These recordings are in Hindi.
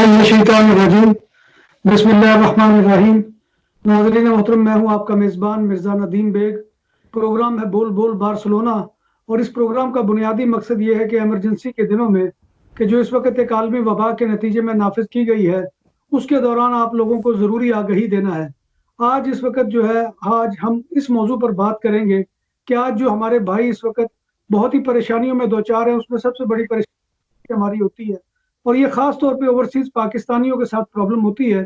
बिस्मिल्लाहिर्रहमानिर्रहीम। बिस्मिल्लाहिर्रहमानिर्रहीम। नाज़रीन मोहतरम, मैं हूँ आपका मेज़बान मिर्ज़ा नदीम बेग। प्रोग्राम है बोल बोल बार्सिलोना, और इस प्रोग्राम का बुनियादी मकसद ये है कि इमरजेंसी के दिनों में कि जो इस वक्त एक आलमी वबा के नतीजे में नाफिज की गई है, उसके दौरान आप लोगों को ज़रूरी आगाही देना है। आज इस वक्त जो है, आज हम इस मौजू पर बात करेंगे कि आज जो हमारे भाई इस वक्त बहुत ही परेशानियों में दो चार हैं, उसमें सबसे बड़ी परेशानी हमारी होती है, और ये खास तौर पे ओवरसीज पाकिस्तानियों के साथ प्रॉब्लम होती है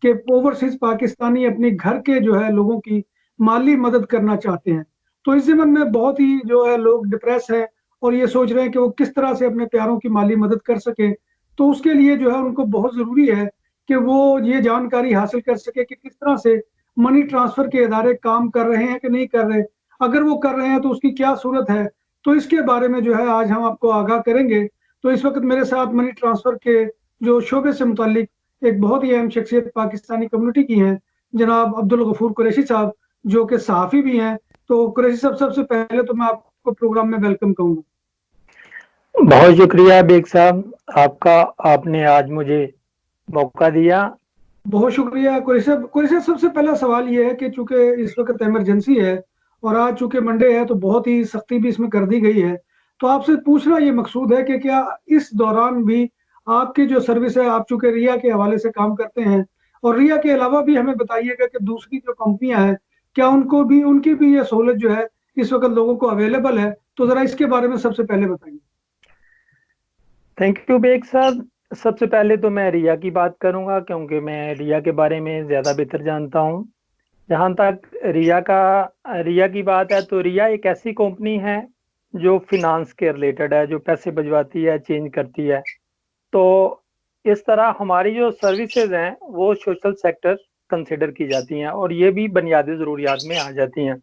कि ओवरसीज पाकिस्तानी अपने घर के जो है लोगों की माली मदद करना चाहते हैं। तो इस ज़मन में बहुत ही जो है लोग डिप्रेस हैं और ये सोच रहे हैं कि वो किस तरह से अपने प्यारों की माली मदद कर सकें। तो उसके लिए जो है उनको बहुत ज़रूरी है कि वो ये जानकारी हासिल कर सके कि किस तरह से मनी ट्रांसफ़र के इदारे काम कर रहे हैं कि नहीं कर रहे। अगर वो कर रहे हैं तो उसकी क्या सूरत है, तो इसके बारे में जो है आज हम आपको आगाह करेंगे। तो इस वक्त मेरे साथ मनी ट्रांसफर के जो शोबे से मुतालिक एक बहुत ही अहम शख्सियत पाकिस्तानी कम्युनिटी की हैं, जनाब अब्दुल गफूर कुरैशी साहब, जो कि सहाफ़ी भी हैं। तो कुरैशी साहब, सबसे पहले तो मैं आपको प्रोग्राम में वेलकम कहूँगा। बहुत शुक्रिया बेग साहब आपका, आपने आज मुझे मौका दिया। बहुत शुक्रिया कुरैशी साहब। कुरैशी साहब, सबसे पहला सवाल ये है कि चूंकि इस वक्त इमरजेंसी है और आज चूंकि मंडे है, तो बहुत ही सख्ती भी इसमें कर दी गई है। तो आपसे पूछना ये मकसूद है कि क्या इस दौरान भी आपकी जो सर्विस है, आप चूंकि रिया के हवाले से काम करते हैं, और रिया के अलावा भी हमें बताइएगा कि दूसरी जो कंपनियां हैं, क्या उनको भी उनकी भी ये सहूलत जो है इस वक्त लोगों को अवेलेबल है? तो जरा इसके बारे में सबसे पहले बताइए। थैंक यू बेग साहब। सबसे पहले तो मैं रिया की बात करूंगा क्योंकि मैं रिया के बारे में ज़्यादा बेहतर जानता हूं। जहां तक रिया की बात है, तो रिया एक ऐसी कंपनी है जो फिनांस के रिलेटेड है, जो पैसे भिजवाती है, चेंज करती है। तो इस तरह हमारी जो सर्विसेज हैं वो सोशल सेक्टर कंसिडर की जाती हैं और ये भी बुनियादी ज़रूरियात में आ जाती हैं।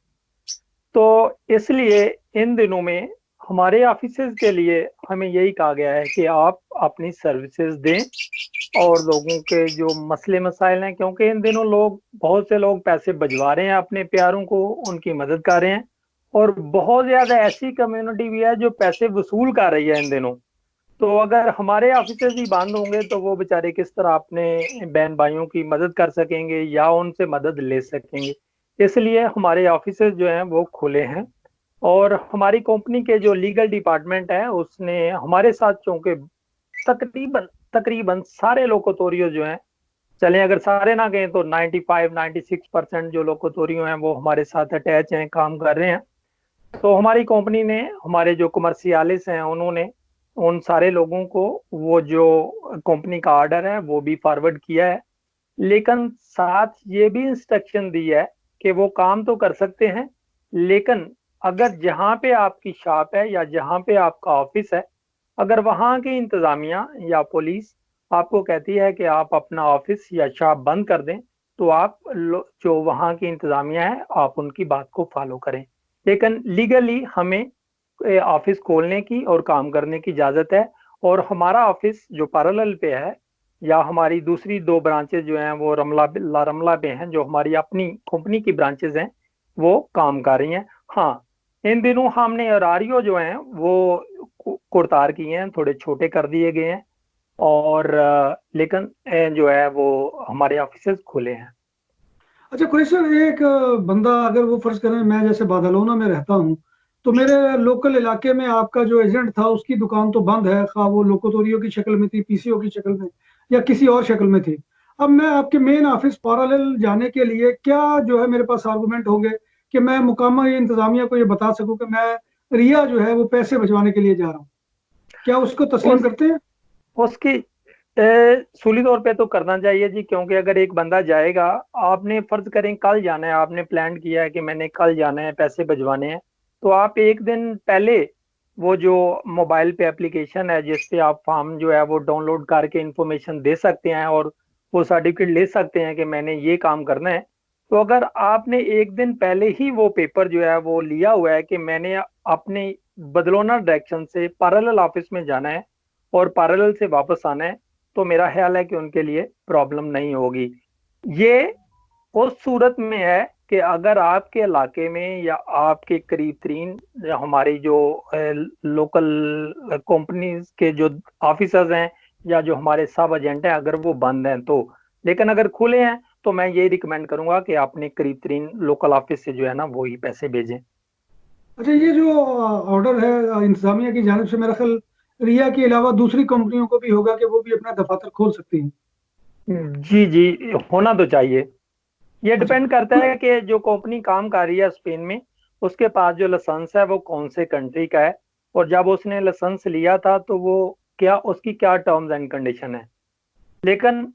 तो इसलिए इन दिनों में हमारे ऑफिसेज के लिए हमें यही कहा गया है कि आप अपनी सर्विसेज दें और लोगों के जो मसले मसाइल हैं, क्योंकि इन दिनों बहुत से लोग पैसे भिजवा रहे हैं अपने प्यारों को, उनकी मदद कर रहे हैं, और बहुत ज़्यादा ऐसी कम्युनिटी भी है जो पैसे वसूल कर रही है इन दिनों। तो अगर हमारे ऑफिसेज ही बंद होंगे तो वो बेचारे किस तरह अपने बहन भाइयों की मदद कर सकेंगे या उनसे मदद ले सकेंगे। इसलिए हमारे ऑफिसेज जो हैं वो खुले हैं, और हमारी कंपनी के जो लीगल डिपार्टमेंट है उसने हमारे साथ, चूंकि तकरीबन तकरीबन सारे लोकोतोरियो जो हैं, चलें अगर सारे ना गए तो 95-96% जो लोकोतोरियो हैं वो हमारे साथ अटैच हैं, काम कर रहे हैं। तो हमारी कंपनी ने, हमारे जो कमर्शियलिस्ट हैं, उन्होंने उन सारे लोगों को वो जो कंपनी का ऑर्डर है वो भी फॉरवर्ड किया है, लेकिन साथ ये भी इंस्ट्रक्शन दी है कि वो काम तो कर सकते हैं, लेकिन अगर जहाँ पे आपकी शॉप है या जहाँ पे आपका ऑफिस है, अगर वहाँ की इंतज़ामिया या पुलिस आपको कहती है कि आप अपना ऑफिस या शॉप बंद कर दें, तो आप जो वहाँ की इंतज़ामिया है आप उनकी बात को फॉलो करें। लेकिन लीगली हमें ऑफिस खोलने की और काम करने की इजाज़त है। और हमारा ऑफिस जो पैरेलल पे है, या हमारी दूसरी दो ब्रांचेज जो हैं वो रमला पे हैं, जो हमारी अपनी कंपनी की ब्रांचेज हैं, वो काम कर रही हैं। हाँ, इन दिनों हमने अरारियो जो हैं वो कुरतार किए हैं, थोड़े छोटे कर दिए गए हैं, और लेकिन जो है वो हमारे ऑफिसेज खुले हैं। अच्छा कुरैशी साहब, एक बंदा अगर वो फर्ज करें, मैं जैसे बादलोना में रहता हूँ, तो मेरे लोकल इलाके में आपका जो एजेंट था उसकी दुकान तो बंद है, खा वो लोकोतोरियो की शक्ल में थी, पीसीओ की शक्ल में, या किसी और शक्ल में थी। अब मैं आपके मेन ऑफिस पैरेलल जाने के लिए क्या जो है मेरे पास आर्गूमेंट होंगे कि मैं मुकामा इंतजामिया को ये बता सकूं कि मैं रिया जो है वो पैसे भिजवाने के लिए जा रहा हूँ? क्या उसको तस्लीम उस करते हैं? उसकी सूली तौर पे तो करना चाहिए जी, क्योंकि अगर एक बंदा जाएगा, आपने फर्ज करें कल जाना है, आपने प्लान किया है कि मैंने कल जाना है, पैसे भिजवाने हैं, तो आप एक दिन पहले वो जो मोबाइल पे एप्लीकेशन है जिस पे आप फॉर्म जो है वो डाउनलोड करके इंफॉर्मेशन दे सकते हैं और वो सर्टिफिकेट ले सकते हैं कि मैंने ये काम करना है। तो अगर आपने एक दिन पहले ही वो पेपर जो है वो लिया हुआ है कि मैंने अपने बदलौना डायरेक्शन से पैरेलल ऑफिस में जाना है और पैरेलल से वापस आना है, तो मेरा ख्याल है कि उनके लिए प्रॉब्लम नहीं होगी। ये उस सूरत में है कि अगर आपके इलाके में या आपके करीब तरीन हमारी जो लोकल कंपनीज के जो ऑफिसर्स हैं या जो हमारे सब एजेंट हैं अगर वो बंद हैं तो। लेकिन अगर खुले हैं तो मैं ये रिकमेंड करूंगा कि आपने करीब तरीन लोकल ऑफिस से जो है ना वो ही पैसे भेजें। अच्छा, ये जो ऑर्डर है इंतजामिया की जानिब से, मेरा ख्याल रिया के अलावा दूसरी कंपनियों को भी होगा कि वो भी अपना दफातर खोल सकती हैं। जी जी, होना तो चाहिए। ये अच्छा। डिपेंड करता है कि जो कंपनी काम कर रही है स्पेन में उसके पास जो लाइसेंस है वो कौन से कंट्री का है, और जब उसने लाइसेंस लिया था तो वो क्या उसकी क्या टर्म्स एंड कंडीशन है। लेकिन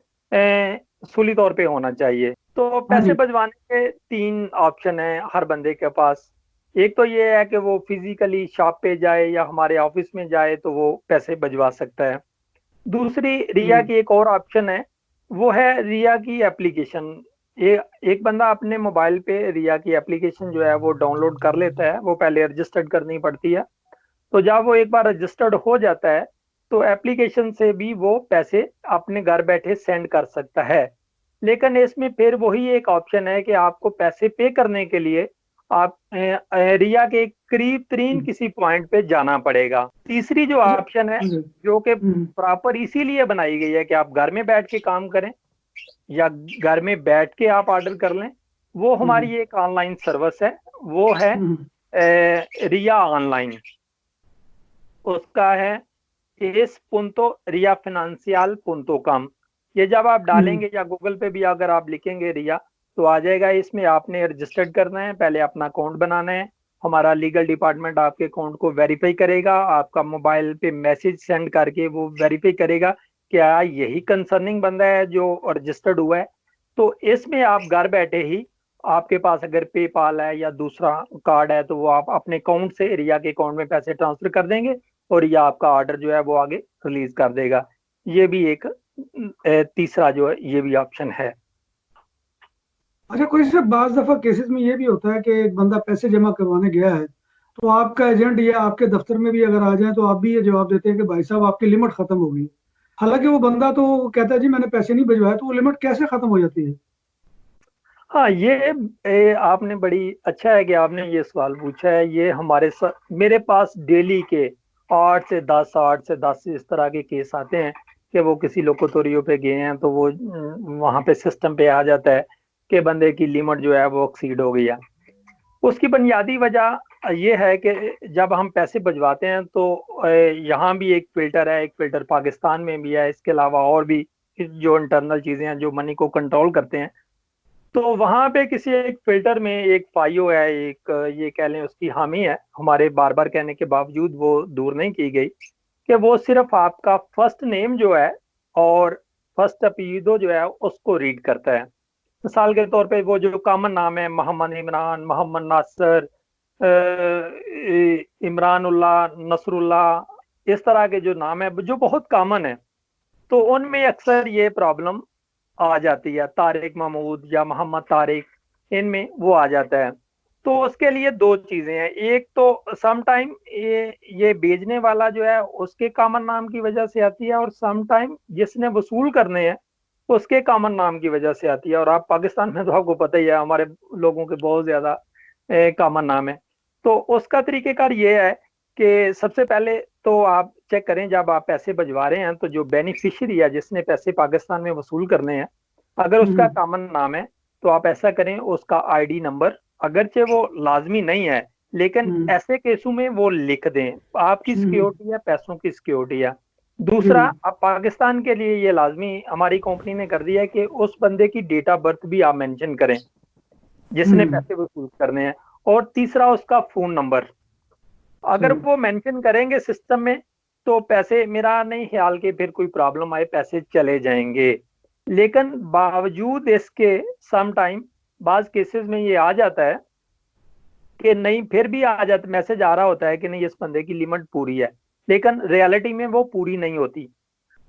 सूली तौर पे होना चाहिए। तो हाँ पैसे जी। बचवाने के तीन ऑप्शन है हर बंदे के पास। एक तो ये है कि वो फिजिकली शॉप पे जाए या हमारे ऑफिस में जाए तो वो पैसे बचवा सकता है। दूसरी रिया हम्म। की एक और ऑप्शन है, वो है रिया की एप्लीकेशन। ये एक बंदा अपने मोबाइल पे रिया की एप्लीकेशन जो है वो डाउनलोड कर लेता है। वो पहले रजिस्टर्ड करनी पड़ती है। तो जब वो एक बार रजिस्टर्ड हो जाता है तो एप्लीकेशन से भी वो पैसे अपने घर बैठे सेंड कर सकता है। लेकिन इसमें फिर वही एक ऑप्शन है कि आपको पैसे पे करने के लिए आप रिया के करीब तरीन हम्म। किसी पॉइंट पे जाना पड़ेगा। तीसरी जो अच्छा। ऑप्शन है हाँ जी। जो कि हम्म। प्रॉपर इसीलिए बनाई गई है कि आप घर में बैठ के काम करें या घर में बैठ के आप ऑर्डर कर लें, वो हम्म। हमारी एक ऑनलाइन सर्विस है। वो है हम्म। रिया ऑनलाइन। उसका है एस पुंतो रिया फिनेंशियल पुंतो कम। ये जब आप हम्म। डालेंगे या गूगल पे भी अगर आप लिखेंगे रिया तो आ जाएगा। इसमें आपने रजिस्टर्ड करना है, पहले अपना अकाउंट बनाना है। हमारा लीगल डिपार्टमेंट आपके अकाउंट को वेरीफाई करेगा, आपका मोबाइल पे मैसेज सेंड करके वो वेरीफाई करेगा क्या यही कंसर्निंग बंदा है जो रजिस्टर्ड हुआ है। तो इसमें आप घर बैठे ही, आपके पास अगर पेपाल है या दूसरा कार्ड है तो वो आप अपने अकाउंट से रिया के अकाउंट में पैसे ट्रांसफर कर देंगे और ये आपका ऑर्डर जो है वो आगे रिलीज कर देगा। ये भी एक तीसरा जो है ये भी ऑप्शन है। अच्छा, कोई से बाज दफा केसेस में ये भी होता है कि एक बंदा पैसे जमा करवाने गया है, तो आपका एजेंट या आपके दफ्तर में भी अगर आ जाए तो आप भी ये जवाब देते हैं कि भाई साहब आपकी लिमिट खत्म हो गई। हालांकि वो बंदा तो कहता है जी मैंने पैसे नहीं भिजवाए, तो वो लिमिट कैसे खत्म हो जाती है? हाँ, आपने बड़ी अच्छा है कि आपने ये सवाल पूछा है। ये मेरे पास डेली के 8 से 10 इस तरह के केस आते हैं कि वो किसी लोकोतोरियो पे गए हैं तो वो वहां पे सिस्टम पे आ जाता है कि बंदे की लिमिट जो है वो एक्सीड हो गई है। उसकी बुनियादी वजह ये है कि जब हम पैसे भिजवाते हैं तो यहाँ भी एक फिल्टर है, एक फिल्टर पाकिस्तान में भी है, इसके अलावा और भी जो इंटरनल चीजें हैं जो मनी को कंट्रोल करते हैं। तो वहां पे किसी एक फिल्टर में एक फाइयो है, एक ये कह लें उसकी हामी है, हमारे बार बार कहने के बावजूद वो दूर नहीं की गई कि वो सिर्फ आपका फर्स्ट नेम जो है और फर्स्ट अपीडो जो है उसको रीड करता है। मिसाल के तौर पे वो जो कॉमन नाम है मोहम्मद इमरान, मोहम्मद नासर, इमरान उल्लाह, नसरुल्लाह, इस तरह के जो नाम है जो बहुत कॉमन है, तो उनमें अक्सर ये प्रॉब्लम आ जाती है। तारिक महमूद या मोहम्मद तारिक, इनमें वो आ जाता है। तो उसके लिए दो चीजें हैं। एक तो सम टाइम ये भेजने वाला जो है उसके कॉमन नाम की वजह से आती है, और सम टाइम जिसने वसूल करने हैं उसके कॉमन नाम की वजह से आती है। और आप पाकिस्तान में तो आपको पता ही है हमारे लोगों के बहुत ज्यादा कॉमन नाम है। तो उसका तरीकेकार ये है कि सबसे पहले तो आप चेक करें जब आप पैसे भिजवा रहे हैं तो जो बेनिफिशियरी है जिसने पैसे पाकिस्तान में वसूल करने हैं, अगर उसका हम्म। कॉमन नाम है तो आप ऐसा करें उसका आईडी नंबर, अगरचे वो लाजमी नहीं है लेकिन हम्म। ऐसे केसों में वो लिख दें। आपकी हम्म। सिक्योरिटी है, पैसों की सिक्योरिटी है। दूसरा, हम्म। अब पाकिस्तान के लिए ये लाजमी हमारी कंपनी ने कर दिया है कि उस बंदे की डेट ऑफ बर्थ भी आप मेंशन करें जिसने हम्म। पैसे वसूल करने हैं। और तीसरा उसका फोन नंबर अगर सही। वो मेंशन करेंगे सिस्टम में तो पैसे, मेरा नहीं ख्याल कि फिर कोई प्रॉब्लम आए, पैसे चले जाएंगे। लेकिन बावजूद इसके सम टाइम बाज केसेस में ये आ जाता है कि नहीं, फिर भी आ जाता, मैसेज आ रहा होता है कि नहीं इस बंदे की लिमिट पूरी है, लेकिन रियलिटी में वो पूरी नहीं होती।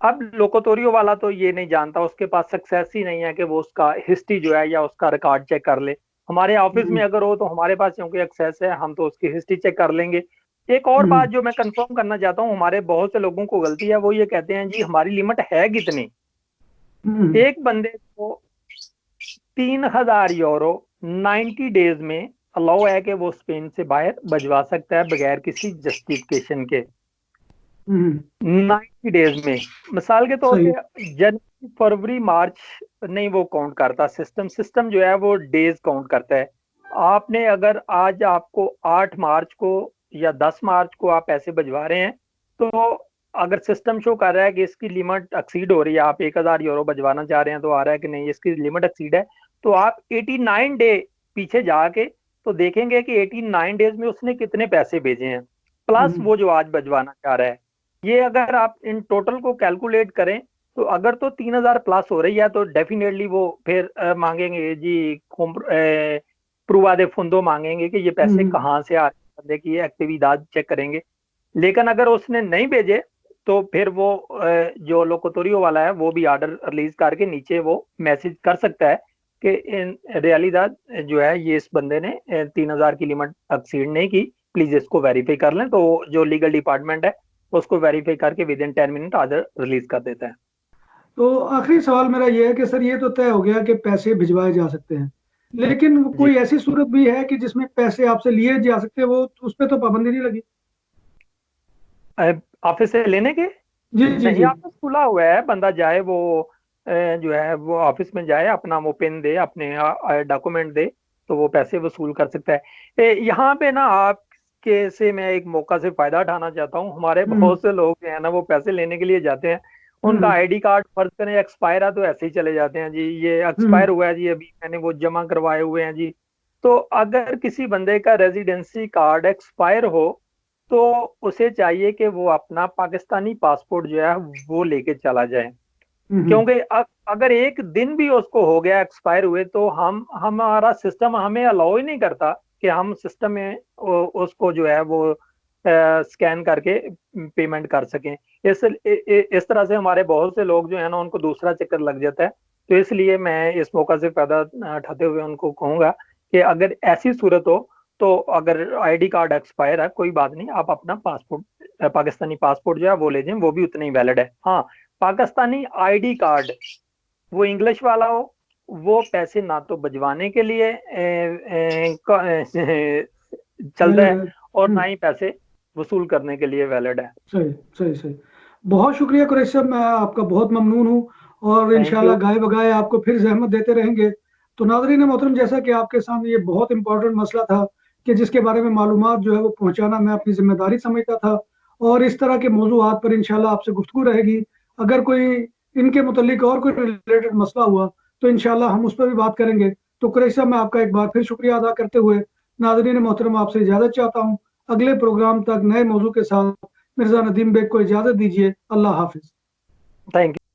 अब लोकोतोरियो वाला तो ये नहीं जानता, उसके पास सक्सेस ही नहीं है कि वो उसका हिस्ट्री जो है या उसका रिकॉर्ड चेक कर ले। हमारे ऑफिस में हम्म। अगर हो तो हमारे पास क्योंकि एक्सेस है हम तो उसकी हिस्ट्री चेक कर लेंगे। एक और हम्म। बात जो मैं कंफर्म करना चाहता हूँ, हमारे बहुत से लोगों को गलती है, वो ये कहते हैं जी हमारी लिमिट है कितनी। हम्म। एक बंदे को 3,000 यूरो 90 डेज में अलाउ है कि वो स्पेन से बाहर भिजवा सकता है बगैर किसी जस्टिफिकेशन के। 90 डेज में। मिसाल के तौर सही। पे जनवरी फरवरी मार्च नहीं वो काउंट करता सिस्टम जो है वो डेज काउंट करता है। आपने अगर आज आपको 8 मार्च को या 10 मार्च को आप पैसे भिजवा रहे हैं, तो अगर सिस्टम शो कर रहा है कि इसकी लिमिट एक्सीड हो रही है, आप 1000 यूरो भिजवाना चाह रहे हैं, तो आ रहा है कि नहीं इसकी लिमिट एक्सीड है, तो आप 89 डे पीछे जाके तो देखेंगे कि 89 डेज में उसने कितने पैसे भेजे हैं, प्लस वो जो आज भिजवाना चाह रहा है। ये अगर आप इन टोटल को कैलकुलेट करें तो अगर तो 3000 प्लस हो रही है तो डेफिनेटली वो फिर मांगेंगे जी प्रूवा दे फुंदो मांगेंगे कि ये पैसे कहाँ से आ रहे हैं, बंदे की एक्टिविटीज चेक करेंगे। लेकिन अगर उसने नहीं भेजे तो फिर वो जो लोकोतोरियो वाला है वो भी ऑर्डर रिलीज करके नीचे वो मैसेज कर सकता है कि इन रियलिदाद जो है ये इस बंदे ने 3000 की लिमिट एक्सीड नहीं की, प्लीज इसको वेरीफाई कर लें। तो जो लीगल डिपार्टमेंट है उसको वेरीफाई करके with in 10 minute order release कर देता है। तो आखिरी सवाल मेरा ये है कि सर ये तो तय हो गया कि पैसे भिजवाए जा सकते हैं, लेकिन जी कोई ऐसी सूरत भी है कि जिसमें पैसे आपसे लिए जा सकते हैं, वो उस पर तो पाबंदी नहीं लगी? ऑफिस से लेने के जी जी नहीं, जी। ऑफिस खुला हुआ है, बंदा जाए वो जो है वो ऑफिस में जाए, अपना वो पिन दे, अपने डॉक्यूमेंट दे, तो वो पैसे वसूल कर सकता है। यहाँ पे ना आपके से मैं एक मौका से फायदा उठाना चाहता हूँ। हमारे हम्म बहुत से लोग जो है ना वो पैसे लेने के लिए जाते हैं, उनका हम्म आईडी कार्ड फर्ज करें एक्सपायर है तो ऐसे ही चले जाते हैं जी, ये हम्म एक्सपायर हुआ है जी, अभी मैंने वो जमा करवाए हुए हैं जी। तो अगर किसी बंदे का रेजिडेंसी कार्ड एक्सपायर हो तो उसे चाहिए कि वो अपना पाकिस्तानी पासपोर्ट जो है वो लेके चला जाए, हम्म क्योंकि अगर एक दिन भी उसको हो गया एक्सपायर हुए तो हम हमारा सिस्टम हमें अलाउ ही नहीं करता कि हम सिस्टम में उसको जो है वो स्कैन करके पेमेंट कर सकें। इस तरह से हमारे बहुत से लोग जो है ना उनको दूसरा चक्कर लग जाता है। तो इसलिए मैं इस मौका से फायदा उठाते हुए उनको कहूंगा कि अगर ऐसी सूरत हो तो अगर आईडी कार्ड एक्सपायर है कोई बात नहीं, आप अपना पासपोर्ट पाकिस्तानी पासपोर्ट जो है वो ले जाएं, वो भी उतना ही वैलिड है। हाँ, पाकिस्तानी आईडी कार्ड वो इंग्लिश वाला हो, वो पैसे ना तो भिजवाने के लिए चलता वैलिड है है। और ना ही पैसे वसूल करने के लिए वैलिड है। सही सही सही। बहुत शुक्रिया कुरैश साहब, मैं आपका बहुत ममनून हूँ, और थैंक इंशाल्लाह यू। गाए बगाए आपको फिर जहमत देते रहेंगे। तो नाज़रीन मोहतरम, जैसा कि आपके सामने ये बहुत इंपॉर्टेंट मसला था कि जिसके बारे में मालूमात जो है वो पहुंचाना मैं अपनी जिम्मेदारी समझता था, और इस तरह के मौज़ूआत पर इंशाल्लाह आपसे गुफ्तगू रहेगी। अगर कोई इनके मुतल्लिक और कोई रिलेटेड मसला हुआ तो इंशाल्लाह हम उस पर भी बात करेंगे। तो कुरैश साहब, मैं आपका एक बार फिर शुक्रिया अदा करते हुए नाज़रीन मोहतरम आपसे इजाज़त चाहता हूँ। अगले प्रोग्राम तक नए मौजू के साथ मिर्जा नदीम बेग को इजाजत दीजिए। अल्लाह हाफिज। Thank you.